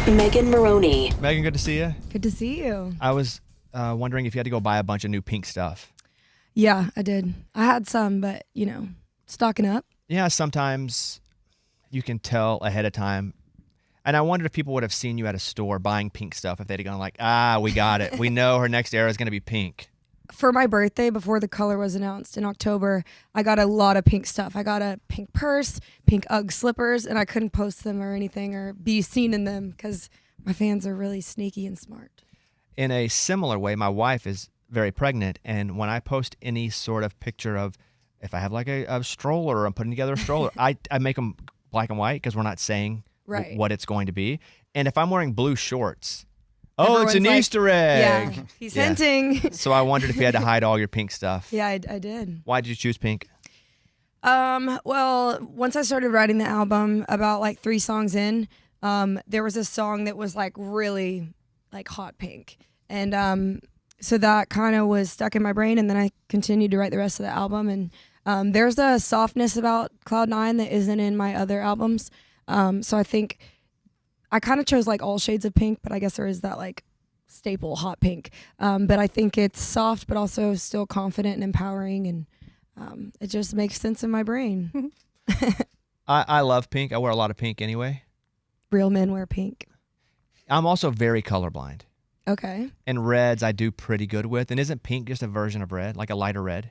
Megan Moroney. Megan, good to see you. Good to see you. I was wondering if you had to go buy a bunch of new pink stuff. Yeah, I did. I had some, but, stocking up. Yeah, sometimes you can tell ahead of time. And I wondered if people would have seen you at a store buying pink stuff, if they'd have gone like, we got it. We know her next era is going to be pink. For my birthday, before the color was announced in October, I got a lot of pink stuff. I got a pink purse, pink Ugg slippers, and I couldn't post them or anything or be seen in them because my fans are really sneaky and smart. In a similar way, my wife is very pregnant, and when I post any sort of picture of, if I have like a stroller or I'm putting together a stroller, I make them black and white because we're not saying what it's going to be. And if I'm wearing blue shorts, it's an Easter egg. Yeah, he's hinting. So I wondered if you had to hide all your pink stuff. Yeah, I did. Why did you choose pink? Well, once I started writing the album, about like 3 songs in, there was a song that was like really like hot pink. And so that kind of was stuck in my brain, and then I continued to write the rest of the album. And there's a softness about Cloud 9 that isn't in my other albums. So I think I kind of chose like all shades of pink, but I guess there is that like staple hot pink. But I think it's soft, but also still confident and empowering, and it just makes sense in my brain. I love pink. I wear a lot of pink anyway. Real men wear pink. I'm also very colorblind. Okay. And reds I do pretty good with. And isn't pink just a version of red, like a lighter red?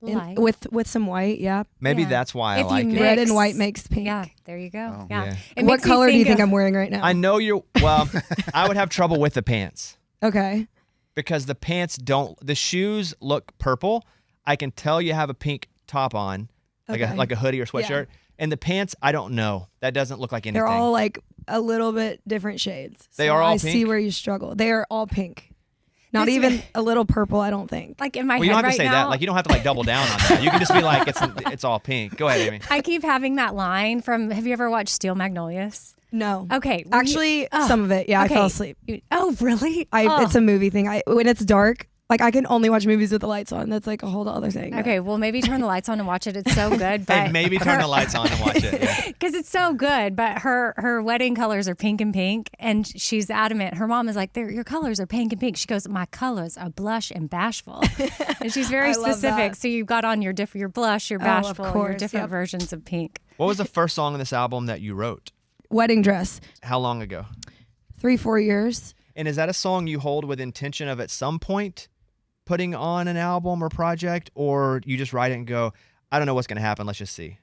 With some white, yeah. Maybe that's why I like it. Red and white makes pink. Yeah, there you go. Oh, yeah. What color do you think I'm wearing right now? I know I would have trouble with the pants. Okay. Because the pants the shoes look purple. I can tell you have a pink top on, like a hoodie or sweatshirt. Yeah. And the pants, I don't know. That doesn't look like anything. They're all like a little bit different shades. They are all pink? I see where you struggle. They are all pink. Not even a little purple, I don't think. Like in my head right now. You don't have to say that. Like you don't have to like double down on that. You can just be like, it's all pink. Go ahead, Amy. I keep having that line from, have you ever watched Steel Magnolias? No. Okay. Actually, some of it. Yeah, okay. I fell asleep. Oh, really? It's a movie thing. When it's dark, like I can only watch movies with the lights on. That's like a whole other thing. Okay, well maybe turn the lights on and watch it. It's so good. But and maybe turn the lights on and watch it. Because it's so good. But her wedding colors are pink and pink, and she's adamant. Her mom is like, your colors are pink and pink. She goes, my colors are blush and bashful. And she's very specific. So you got on your blush, your bashful, your different versions of pink. What was the first song on this album that you wrote? Wedding Dress. How long ago? 3-4 years. And is that a song you hold with intention of at some point putting on an album or project, or you just write it and go, I don't know what's going to happen, let's just see?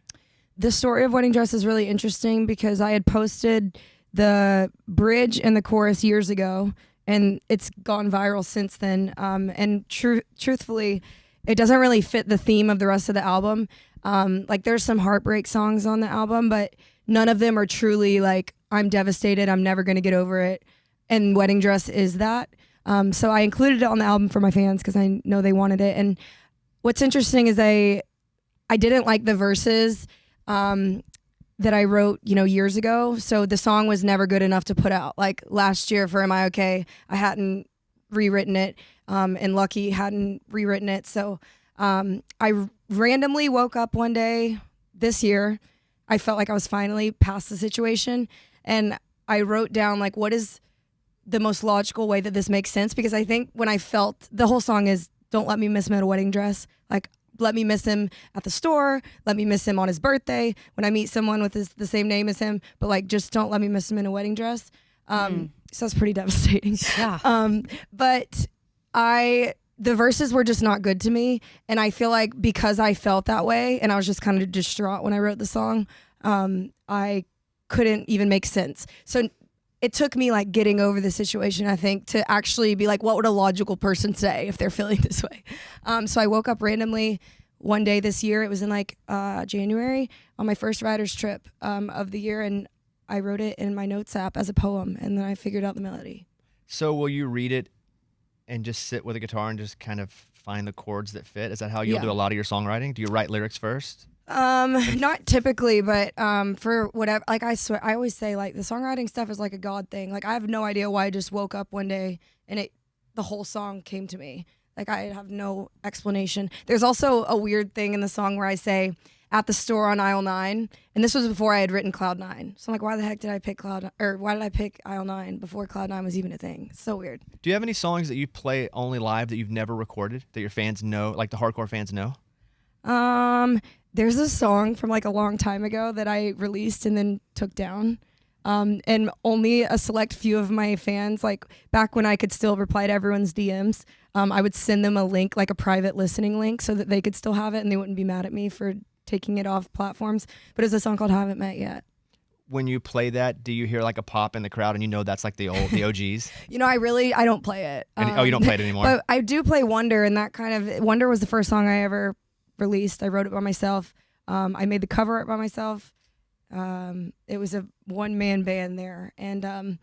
The story of Wedding Dress is really interesting because I had posted the bridge and the chorus years ago, and it's gone viral since then. And truthfully, it doesn't really fit the theme of the rest of the album. Like there's some heartbreak songs on the album, but none of them are truly like, I'm devastated, I'm never going to get over it. And Wedding Dress is that. So I included it on the album for my fans because I know they wanted it. And what's interesting is I didn't like the verses that I wrote, years ago. So the song was never good enough to put out. Like last year for Am I Okay, I hadn't rewritten it, and Lucky hadn't rewritten it. So I randomly woke up one day this year. I felt like I was finally past the situation, and I wrote down like, what is the most logical way that this makes sense? Because I think when I felt the whole song is, don't let me miss him at a wedding dress. Like, let me miss him at the store. Let me miss him on his birthday when I meet someone with the same name as him. But like, just don't let me miss him in a wedding dress. So it's pretty devastating. Yeah. But the verses were just not good to me. And I feel like because I felt that way and I was just kind of distraught when I wrote the song, I couldn't even make sense. So it took me like getting over the situation, I think, to actually be like, what would a logical person say if they're feeling this way? So I woke up randomly one day this year. It was in like January on my first writer's trip of the year. And I wrote it in my notes app as a poem. And then I figured out the melody. So will you read it and just sit with a guitar and just kind of find the chords that fit? Is that how you'll do a lot of your songwriting? Do you write lyrics first? Not typically, but for whatever, like I swear, I always say like the songwriting stuff is like a God thing. Like I have no idea why I just woke up one day and the whole song came to me. Like I have no explanation. There's also a weird thing in the song where I say, at the store on aisle 9, and this was before I had written Cloud 9. So I'm like, why the heck did I pick why did I pick aisle 9 before Cloud 9 was even a thing? It's so weird. Do you have any songs that you play only live that you've never recorded that your fans know, like the hardcore fans know? There's a song from like a long time ago that I released and then took down. And only a select few of my fans, like back when I could still reply to everyone's DMs, I would send them a link, like a private listening link, so that they could still have it and they wouldn't be mad at me for taking it off platforms. But it's a song called Haven't Met Yet. When you play that, do you hear like a pop in the crowd and you know that's like the OGs? I don't play it. You don't play it anymore? But I do play Wonder, and Wonder was the first song I ever released. I wrote it by myself. I made the cover art by myself. It was a one-man band there, and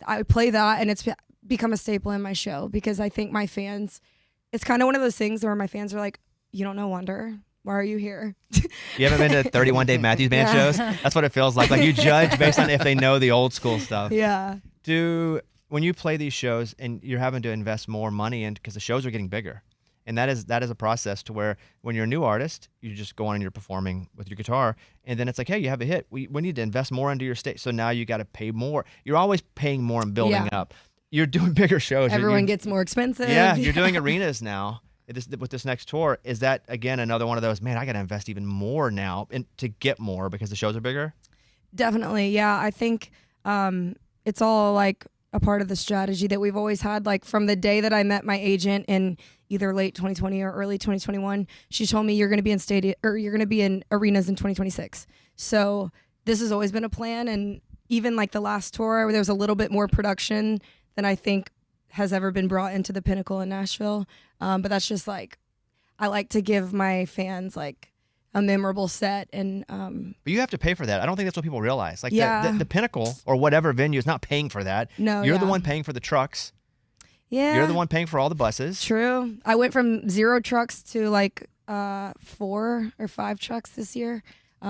I play that, and it's become a staple in my show because I think my fans, it's kind of one of those things where my fans are like, you don't know Wonder? Why are you here? You haven't been to 31 Dave Matthews Band shows? That's what it feels like. Like you judge based on if they know the old school stuff. Yeah. When you play these shows and you're having to invest more money in, because the shows are getting bigger, and that is a process to where when you're a new artist, you just go on and you're performing with your guitar, and then it's like, hey, you have a hit. We need to invest more into your stage. So now you got to pay more. You're always paying more and building up. You're doing bigger shows. Everyone gets more expensive. Yeah, you're doing arenas now. With this next tour, is that again another one of those? Man, I got to invest even more now to get more because the shows are bigger. Definitely, yeah. I think it's all like a part of the strategy that we've always had. Like from the day that I met my agent in either late 2020 or early 2021, she told me you're going to be in you're going to be in arenas in 2026. So this has always been a plan, and even like the last tour, there was a little bit more production than I think has ever been brought into the Pinnacle in Nashville. But that's just like, I like to give my fans like a memorable set. And but you have to pay for that. I don't think that's what people realize. Like the Pinnacle or whatever venue is not paying for that. No, you're the one paying for the trucks. Yeah. You're the one paying for all the buses. True. I went from 0 trucks to like 4 or 5 trucks this year.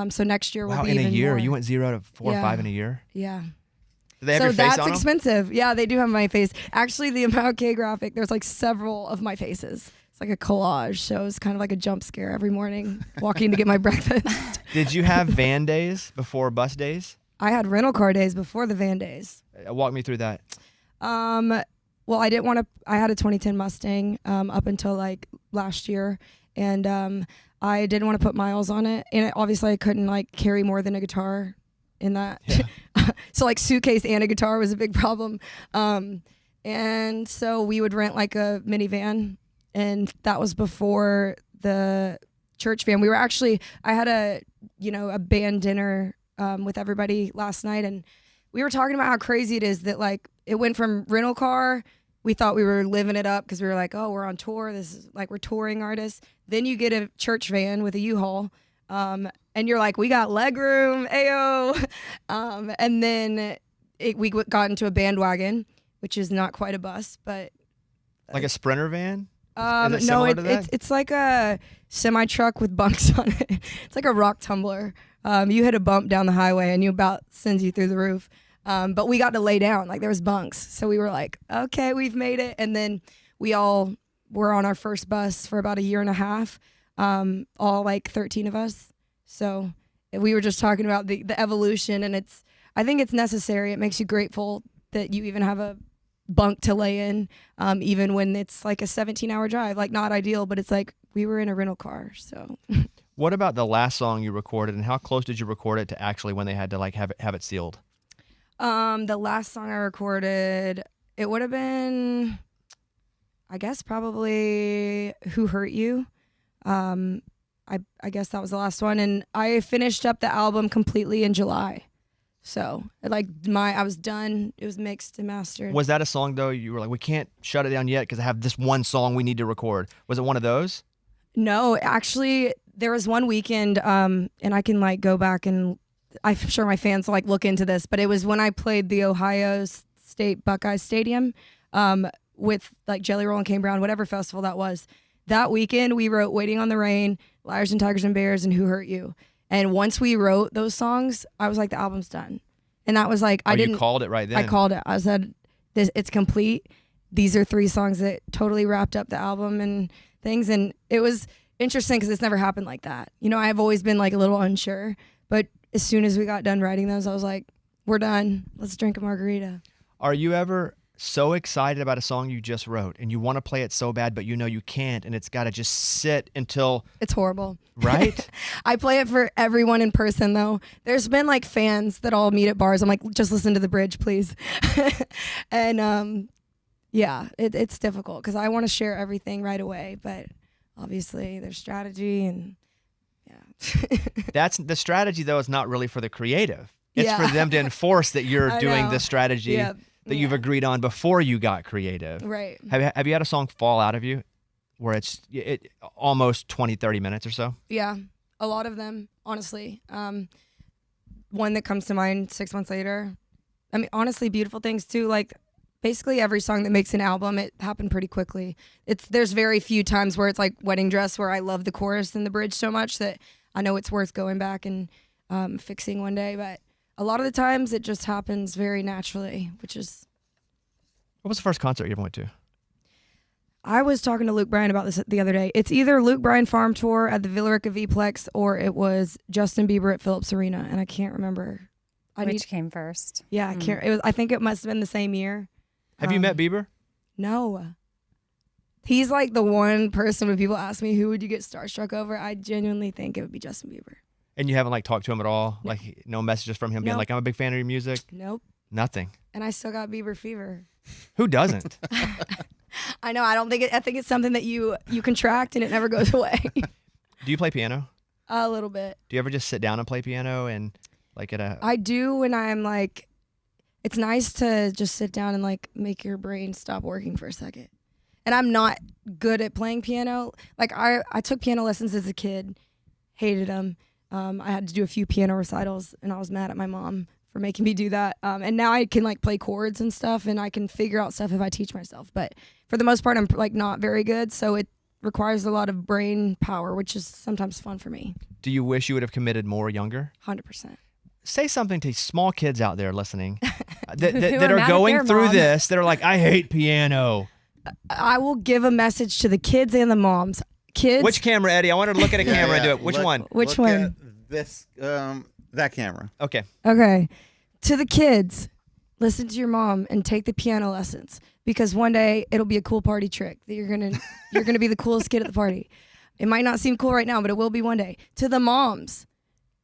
So next year will be even more. In a year, you went 0 to 4 or 5 in a year. Yeah. Do they have your face that's on them? Expensive. Yeah, they do have my face. Actually, the MLK graphic, there's like several of my faces. It's like a collage, so it's kind of like a jump scare every morning walking to get my breakfast. Did you have van days before bus days? I had rental car days before the van days. Walk me through that. Well, I didn't want to. I had a 2010 Mustang up until like last year, and I didn't want to put miles on it, and obviously I couldn't like carry more than a guitar in that. Yeah. So like suitcase and a guitar was a big problem. And so we would rent like a minivan, and that was before the church van. I had a band dinner with everybody last night, and we were talking about how crazy it is that like it went from rental car. We thought we were living it up because we were like, oh, we're on tour. This is like, we're touring artists. Then you get a church van with a U-Haul. And you're like, we got legroom, ayo. And then we got into a bandwagon, which is not quite a bus, but like a Sprinter van. No, it's like a semi truck with bunks on it. It's like a rock tumbler. You hit a bump down the highway, and you about sends you through the roof. But we got to lay down, like there was bunks, so we were like, okay, we've made it. And then we all were on our first bus for about a year and a half, all like 13 of us. So we were just talking about the evolution, and I think it's necessary. It makes you grateful that you even have a bunk to lay in, even when it's like a 17-hour drive. Like not ideal, but it's like we were in a rental car. So. What about the last song you recorded, and how close did you record it to actually when they had to like have it sealed? The last song I recorded, it would have been, I guess probably Who Hurt You. I guess that was the last one, and I finished up the album completely in July. So I was done. It was mixed and mastered. Was that a song though? You were like, we can't shut it down yet because I have this one song we need to record. Was it one of those? No, actually, there was one weekend, and I can like go back and I'm sure my fans will like look into this, but it was when I played the Ohio State Buckeyes Stadium with like Jelly Roll and Kane Brown, whatever festival that was. That weekend, we wrote Waiting on the Rain, Liars and Tigers and Bears, and Who Hurt You. And once we wrote those songs, I was like, the album's done. And that was like, you called it right then. I called it. I said, it's complete. These are 3 songs that totally wrapped up the album and things. And it was interesting because it's never happened like that. You know, I've always been like a little unsure, but as soon as we got done writing those, I was like, we're done. Let's drink a margarita. Are you ever so excited about a song you just wrote and you want to play it so bad, but you know you can't, and it's got to just sit until... It's horrible. Right? I play it for everyone in person, though. There's been like fans that all meet at bars. I'm like, just listen to the bridge, please. And yeah, it's difficult because I want to share everything right away, but obviously there's strategy and yeah. That's the strategy, though, is not really for the creative. It's for them to enforce that you're doing the strategy that you've agreed on before you got creative. Right. Have you had a song fall out of you where it's almost 20, 30 minutes or so? Yeah, a lot of them, honestly. One that comes to mind 6 months later. I mean, honestly, Beautiful Things too. Like, basically every song that makes an album, it happened pretty quickly. There's very few times where it's like Wedding Dress where I love the chorus and the bridge so much that I know it's worth going back and fixing one day. But a lot of the times it just happens very naturally, which is... What was the first concert you ever went to? I was talking to Luke Bryan about this the other day. It's either Luke Bryan Farm Tour at the Villa Rica V-Plex or it was Justin Bieber at Phillips Arena, and I can't remember. Which came first? Yeah, I can't. I think it must have been the same year. Have you met Bieber? No. He's like the one person when people ask me who would you get starstruck over, I genuinely think it would be Justin Bieber. And you haven't like talked to him at all? No. Like no messages from him being like, I'm a big fan of your music? Nope. Nothing. And I still got Bieber fever. Who doesn't? I know. I think it's something that you contract and it never goes away. Do you play piano? A little bit. Do you ever just sit down and play piano and like at a... I do when I'm like, it's nice to just sit down and like make your brain stop working for a second. And I'm not good at playing piano. Like I took piano lessons as a kid, hated them. I had to do a few piano recitals and I was mad at my mom for making me do that. And now I can like play chords and stuff and I can figure out stuff if I teach myself. But for the most part, I'm like not very good. So it requires a lot of brain power, which is sometimes fun for me. Do you wish you would have committed more younger? 100%. Say something to small kids out there listening that are going through this, that are like, I hate piano. I will give a message to the kids and the moms. Kids. Which camera, Eddie? I want her to look at a camera and do it. Which one? Which one? At this, that camera. Okay. Okay. To the kids, listen to your mom and take the piano lessons because one day it'll be a cool party trick that you're gonna be the coolest kid at the party. It might not seem cool right now, but it will be one day. To the moms,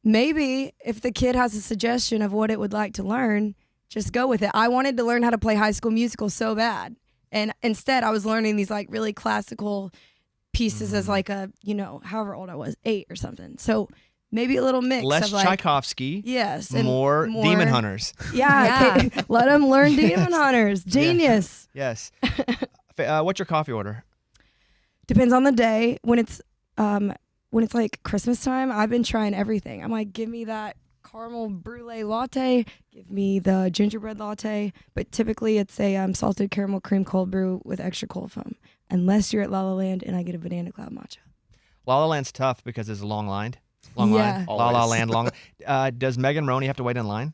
maybe if the kid has a suggestion of what it would like to learn, just go with it. I wanted to learn how to play High School Musical so bad. And instead I was learning these like really classical pieces as like a, however old I was, 8 or something. So maybe a little mix Less of like Tchaikovsky. Yes. And more Demon Hunters. Yeah. Okay. Let them learn Demon Hunters. Genius. Yes. What's your coffee order? Depends on the day. When it's like Christmas time, I've been trying everything. I'm like, give me that caramel brulee latte, give me the gingerbread latte, but typically it's a salted caramel cream cold brew with extra cold foam, unless you're at La La Land and I get a banana cloud matcha. La La Land's tough because it's a long line. La La Land long. Does Megan Moroney have to wait in line?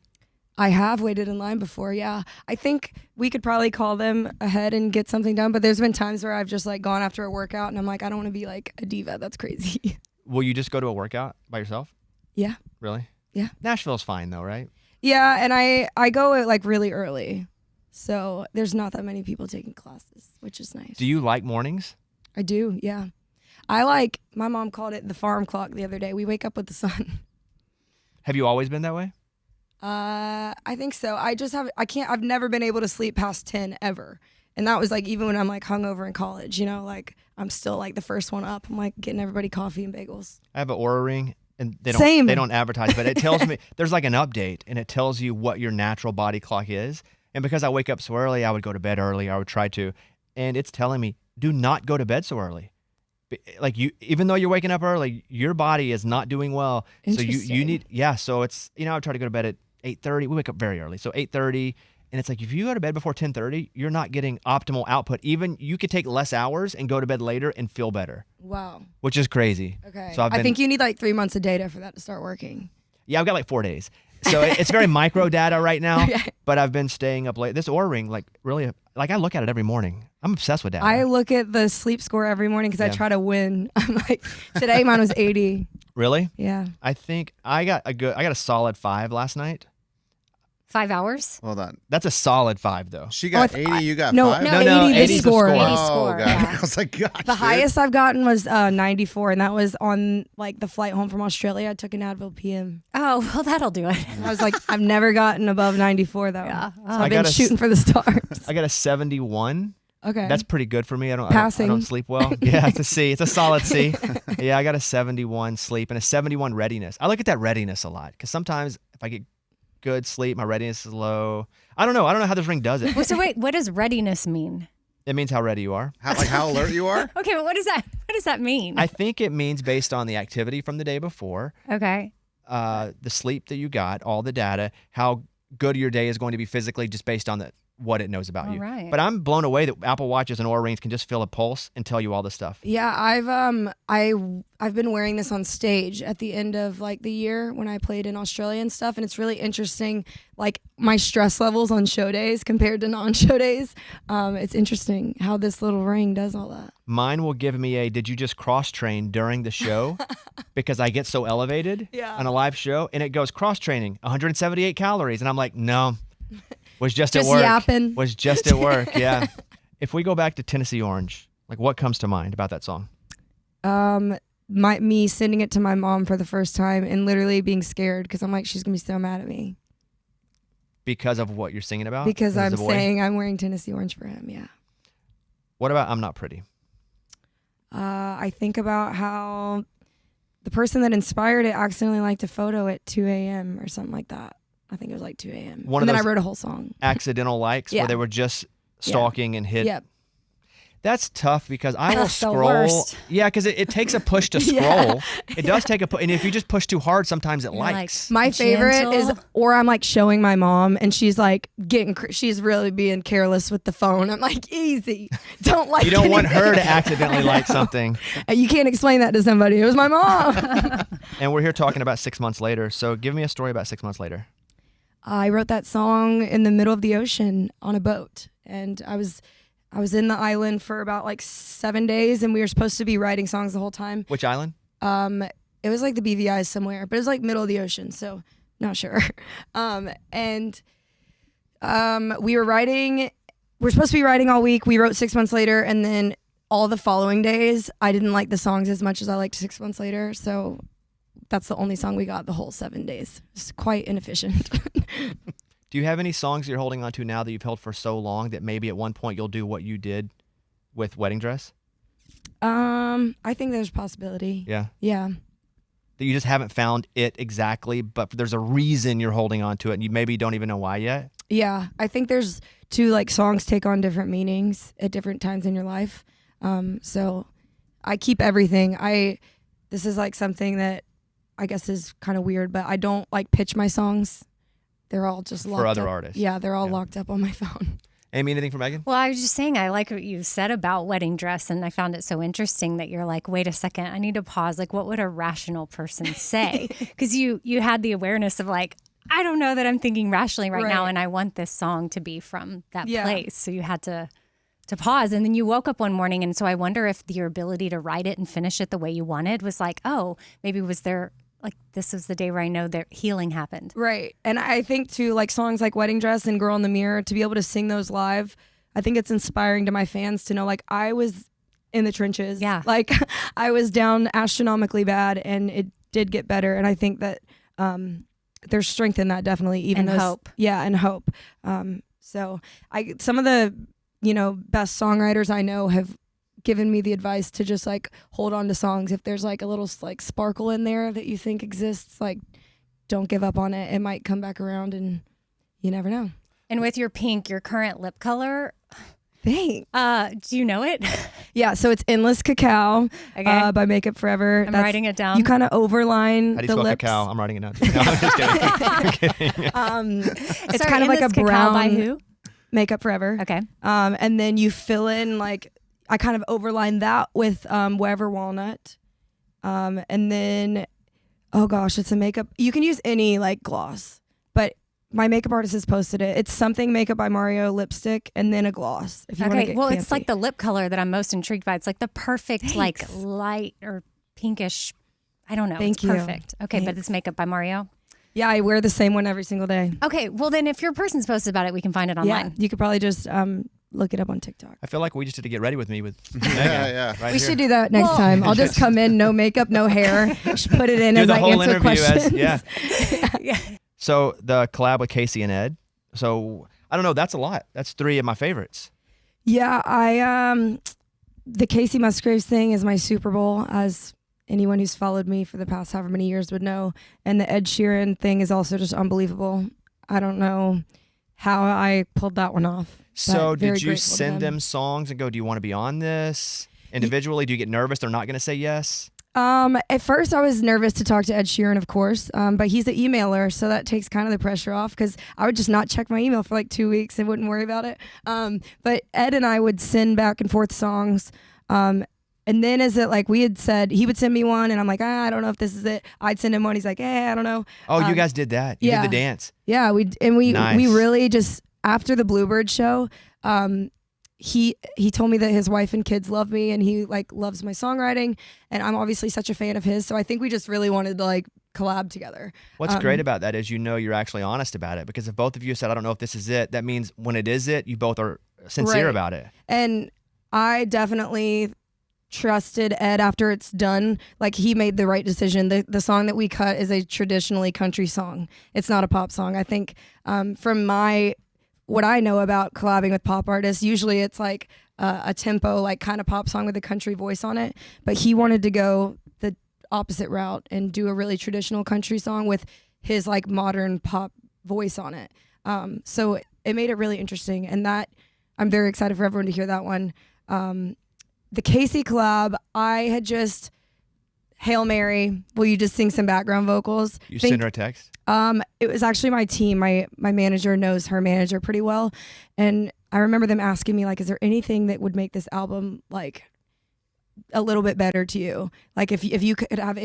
I have waited in line before, yeah. I think we could probably call them ahead and get something done, but there's been times where I've just like gone after a workout and I'm like, I don't want to be like a diva. That's crazy. Will you just go to a workout by yourself? Yeah. Really? Yeah. Nashville's fine though, right? Yeah, and I go like really early. So there's not that many people taking classes, which is nice. Do you like mornings? I do, yeah. My mom called it the farm clock the other day. We wake up with the sun. Have you always been that way? I think so. I've never been able to sleep past 10 ever. And that was like, even when I'm like hungover in college, like I'm still like the first one up. I'm like getting everybody coffee and bagels. I have an Oura ring and they don't advertise, but it tells me there's like an update and it tells you what your natural body clock is. And because I wake up so early, I would go to bed early. I would try to, and it's telling me, do not go to bed so early. Like even though you're waking up early, your body is not doing well. So you need, so it's, I try to go to bed at 8:30. We wake up very early. So 8:30. And it's like, if you go to bed before 10:30, you're not getting optimal output. Even you could take less hours and go to bed later and feel better. Wow. Which is crazy. Okay. So I think you need like 3 months of data for that to start working. Yeah, I've got like 4 days. So it's very micro data right now, Okay. but I've been staying up late. This Oura Ring, like really, like I look at it every morning. I'm obsessed with data. I look at the sleep score every morning because I Yeah. try to win. I'm like, today mine was 80. Really? Yeah. I think I got a solid 5 last night. 5 hours? Hold on. That's a solid 5 though. She got Oh, 80, you got no, 5? no, No, 80 80's the the score. score. 80 Oh, score, God. yeah. I was like, gosh. The dude. highest I've gotten was 94, and that was on like the flight home from Australia. I took an Advil PM. Oh, well, that'll do it. I was like, I've never gotten above 94 though. Yeah. So Oh. I've I been got a shooting for the stars. I got a 71. Okay. That's pretty good for me. I don't Passing. sleep well. Yeah, it's a C. It's a solid C. Yeah, I got a 71 sleep and a 71 readiness. I look at that readiness a lot because sometimes if I get good sleep, my readiness is low. I don't know how this ring does it. Well, so wait, what does readiness mean? It means how ready you are. How alert you are? Okay, but what does that mean? I think it means based on the activity from the day before, Okay. the sleep that you got, all the data, how good your day is going to be physically just based on what it knows about All you. right. But I'm blown away that Apple Watches and Oura Rings can just feel a pulse and tell you all this stuff. Yeah, I've been wearing this on stage at the end of like the year when I played in Australia and stuff, and it's really interesting, like my stress levels on show days compared to non-show days. It's interesting how this little ring does all that. Mine will give me did you just cross train during the show because I get so elevated Yeah. on a live show, and it goes cross training 178 calories, and I'm like, no, was just at Just work. yapping. Was just at work. Yeah. If we go back to Tennessee Orange, like what comes to mind about that song? Me sending it to my mom for the first time and literally being scared because I'm like, she's gonna be so mad at me Because of what you're singing about? because As I'm a boy? saying I'm wearing Tennessee Orange for him. Yeah. What about I'm Not Pretty? I think about how the person that inspired it accidentally liked a photo at 2 a.m. or something like that. I think it was like 2 a.m. One of And then I those- wrote a whole song. Accidental likes Yeah. where they were just stalking and hit. Yep. That's tough because I will That's the scroll. worst. Yeah, because it takes a push to Yeah. scroll. It does take a push. And if you just push too hard, sometimes it You're like, likes. My favorite is, Gentle. or I'm like showing my mom and she's like she's really being careless with the phone. I'm like, easy. Don't like You don't want anything. her to accidentally like something. You can't explain that to somebody. It was my mom. And we're here talking about 6 months later. So give me a story about 6 months later. I wrote that song in the middle of the ocean on a boat. And I was in the island for about like 7 days, and we were supposed to be writing songs the whole time. Which island? It was like the BVI somewhere, but it was like middle of the ocean, so not sure. We were writing. We're supposed to be writing all week. We wrote 6 months later, and then all the following days, I didn't like the songs as much as I liked 6 months later. So that's the only song we got the whole 7 days. It's quite inefficient. Do you have any songs you're holding on to now that you've held for so long that maybe at one point you'll do what you did with Wedding Dress? I think there's a possibility. Yeah. Yeah. That you just haven't found it exactly, but there's a reason you're holding on to it and you maybe don't even know why yet? Yeah, I think there's two, like, songs take on different meanings at different times in your life. So I keep everything. This is like something that I guess is kind of weird, but I don't like pitch my songs. They're all just locked For other up. artists. Yeah, they're all Yeah. locked up on my phone. Amy, anything for Megan? Well, I was just saying, I like what you said about Wedding Dress, and I found it so interesting that you're like, wait a second, I need to pause. Like, what would a rational person say? Because you had the awareness of like, I don't know that I'm thinking rationally right now, Right. and I want this song to be from that Yeah. place. So you had to pause, and then you woke up one morning, and so I wonder if your ability to write it and finish it the way you wanted was like, oh, maybe was there like this was the day where I know that healing happened. Right. And I think too, like songs like Wedding Dress and Girl in the Mirror, to be able to sing those live, I think it's inspiring to my fans to know, like, I was in the trenches. Yeah. Like I was down astronomically bad and it did get better. And I think that there's strength in that, definitely. Even And those, hope. Yeah, and hope. So some of the, best songwriters I know have given me the advice to just like hold on to songs. If there's like a little like sparkle in there that you think exists, like don't give up on it. It might come back around and you never know. And with your pink, your current lip color, Thanks. do you know it? Yeah, so it's Endless Cacao Okay. by Makeup Forever. I'm writing it down. You kind of overline How do you the spell lips. cacao? I'm writing it down. No, I'm just kidding. I'm kidding. It's Sorry, kind of like a Endless Cacao brown by who? Makeup Forever. Okay. And then you fill in like I kind of overline that with Weber Walnut. And then oh gosh, it's a makeup. You can use any like gloss. but my makeup artist has posted it. It's something makeup by Mario lipstick and then a gloss. If you want to get fancy. It's like the lip color that I'm most intrigued by. It's like the perfect like light or pinkish. I don't know. Thank it's you. Perfect. Okay, but it's makeup by Mario. Yeah, I wear the same one every single day. Okay, well then if your person's posted about it, we can find it online. Yeah, you could probably just look it up on TikTok. I feel like we just did to get ready with me with Megan. Yeah. Right We here. should do that next time. I'll just come in, no makeup, no hair. Just put it in Do as the I whole answer interview questions. Yeah. So the collab with Casey and Ed. So I don't know. That's a lot. That's 3 of my favorites. Yeah, I the Casey Musgraves thing is my Super Bowl, as anyone who's followed me for the past however many years would know. And the Ed Sheeran thing is also just unbelievable. I don't know how I pulled that one off. So Very did you grateful to send them songs and go, do you want to be on this individually? Do you get nervous they're not going to say yes? At first I was nervous to talk to Ed Sheeran, of course, but he's an emailer, so that takes kind of the pressure off, because I would just not check my email for like 2 weeks and wouldn't worry about it. But Ed and I would send back and forth songs. And then as it like we had said, he would send me one and I'm like, I don't know if this is it. I'd send him one. He's like, I don't know. Oh, you guys did that. You did the dance. Yeah, we Nice. really just, after the Bluebird show, he told me that his wife and kids love me and he like loves my songwriting, and I'm obviously such a fan of his, so I think we just really wanted to like collab together. What's great about that is you're actually honest about it, because if both of you said, I don't know if this is it, that means when it is it, you both are sincere Right. about it. And I definitely trusted Ed after it's done. Like, he made the right decision. The song that we cut is a traditionally country song. It's not a pop song. I think from what I know about collabing with pop artists, usually it's like a tempo, like kind of pop song with a country voice on it. But he wanted to go the opposite route and do a really traditional country song with his like modern pop voice on it. So it made it really interesting, and that I'm very excited for everyone to hear that one. The Casey collab, I had just, Hail Mary, will you just sing some background vocals? You send her a text? It was actually my team. My manager knows her manager pretty well. And I remember them asking me, like, is there anything that would make this album, like, a little bit better to you? Like, if you could have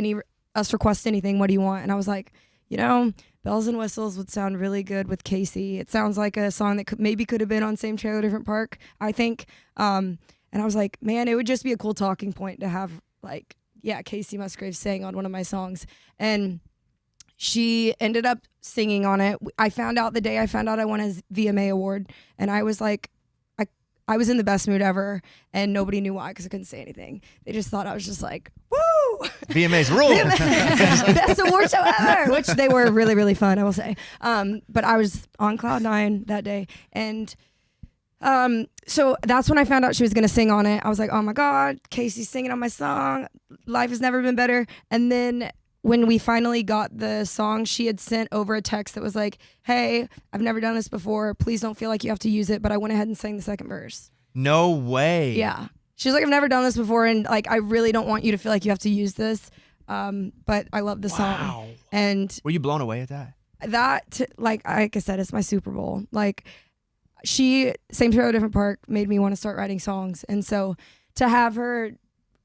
us request anything, what do you want? And I was like, Bells and Whistles would sound really good with Casey. It sounds like a song that could have been on Same Trailer, Different Park, I think. And I was like, man, it would just be a cool talking point to have, like, Casey Musgraves sang on one of my songs. And she ended up singing on it. I found out the day I found out I won a VMA award, and I was like, I was in the best mood ever, and nobody knew why, because I couldn't say anything. They just thought I was just like, woo! VMA's rule! Best award show ever! Which they were really, really fun, I will say. But I was on cloud 9 that day, and so that's when I found out she was going to sing on it. I was like, oh my God, Casey's singing on my song. Life has never been better. And then when we finally got the song, she had sent over a text that was like, hey, I've never done this before. Please don't feel like you have to use it. But I went ahead and sang the second verse. No way. Yeah. She's like, I've never done this before. And like, I really don't want you to feel like you have to use this. But I love the song. And were you blown away at that? Like I said, it's my Super Bowl. Like, Same Trailer, Different Park made me want to start writing songs. And so to have her,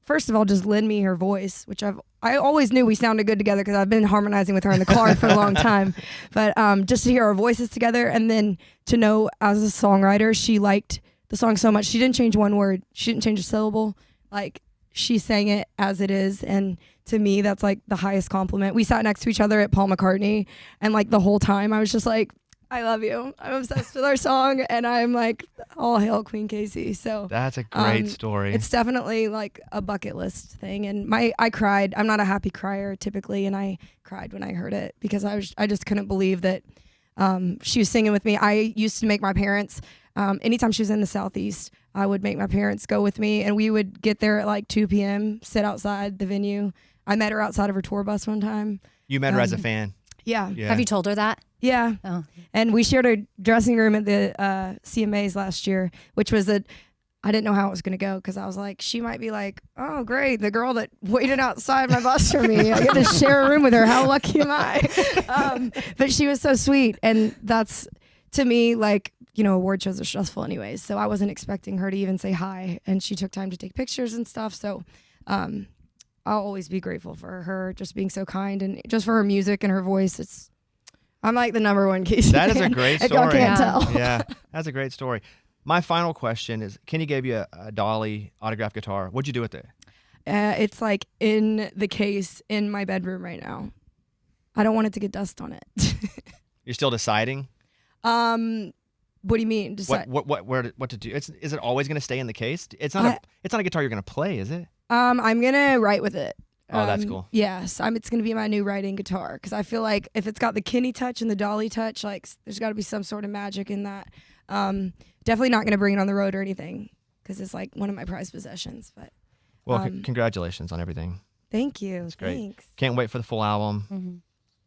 first of all, just lend me her voice, which I always knew we sounded good together because I've been harmonizing with her in the car for a long time. But just to hear our voices together, and then to know as a songwriter, she liked the song so much. She didn't change one word. She didn't change a syllable. Like, she sang it as it is. And to me, that's like the highest compliment. We sat next to each other at Paul McCartney, and like the whole time I was just like, I love you. I'm obsessed with our song, and I'm like, all hail Queen Casey. So that's a great story. It's definitely like a bucket list thing. And I cried. I'm not a happy crier typically, and I cried when I heard it because I just couldn't believe that she was singing with me. I used to make my parents, anytime she was in the Southeast, I would make my parents go with me, and we would get there at like 2 p.m., sit outside the venue. I met her outside of her tour bus one time. You met her as a fan. Yeah. Have you told her that? Yeah. Oh. And we shared a dressing room at the CMAs last year, which was I didn't know how it was going to go, because I was like, she might be like, oh, great, the girl that waited outside my bus for me. I get to share a room with her. How lucky am I? But she was so sweet. And that's, to me, like, award shows are stressful anyways. So I wasn't expecting her to even say hi. And she took time to take pictures and stuff. So I'll always be grateful for her just being so kind, and just for her music and her voice. I'm like the number one Casey That is a fan, great if y'all story. can't tell. Yeah, that's a great story. My final question is, Kenny gave you a Dolly autographed guitar. What'd you do with it? It's like in the case in my bedroom right now. I don't want it to get dust on it. You're still deciding? What do you mean? What to do? Is it always going to stay in the case? It's not a guitar you're going to play, is it? I'm gonna write with it. Oh, that's cool. Yes, it's gonna be my new writing guitar because I feel like if it's got the Kenny touch and the Dolly touch, like there's got to be some sort of magic in that. Definitely not gonna bring it on the road or anything because it's like one of my prized possessions. But well, congratulations on everything. Thank you. That's great. Thanks. Can't wait for the full album. Mm-hmm.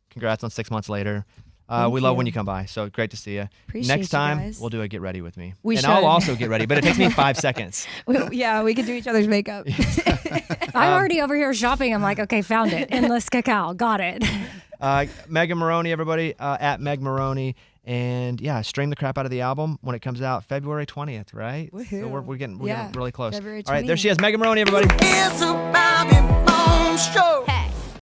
Congrats on 6 months later. Thank we love you. when you come by. So great to see you. Appreciate Next time, you guys. we'll do a Get Ready with Me. We and should. I'll also get ready, but it takes me 5 seconds. Yeah, we could do each other's makeup. I'm already over here shopping. I'm like, okay, found it. Endless Cacao. Got it. Megan Moroney, everybody, at Meg Moroney. And yeah, stream the crap out of the album when it comes out February 20th, right? Woohoo. So we're getting really close. February All right, there 20th. she is, Megan Moroney, everybody. It's a Bobby Bones show.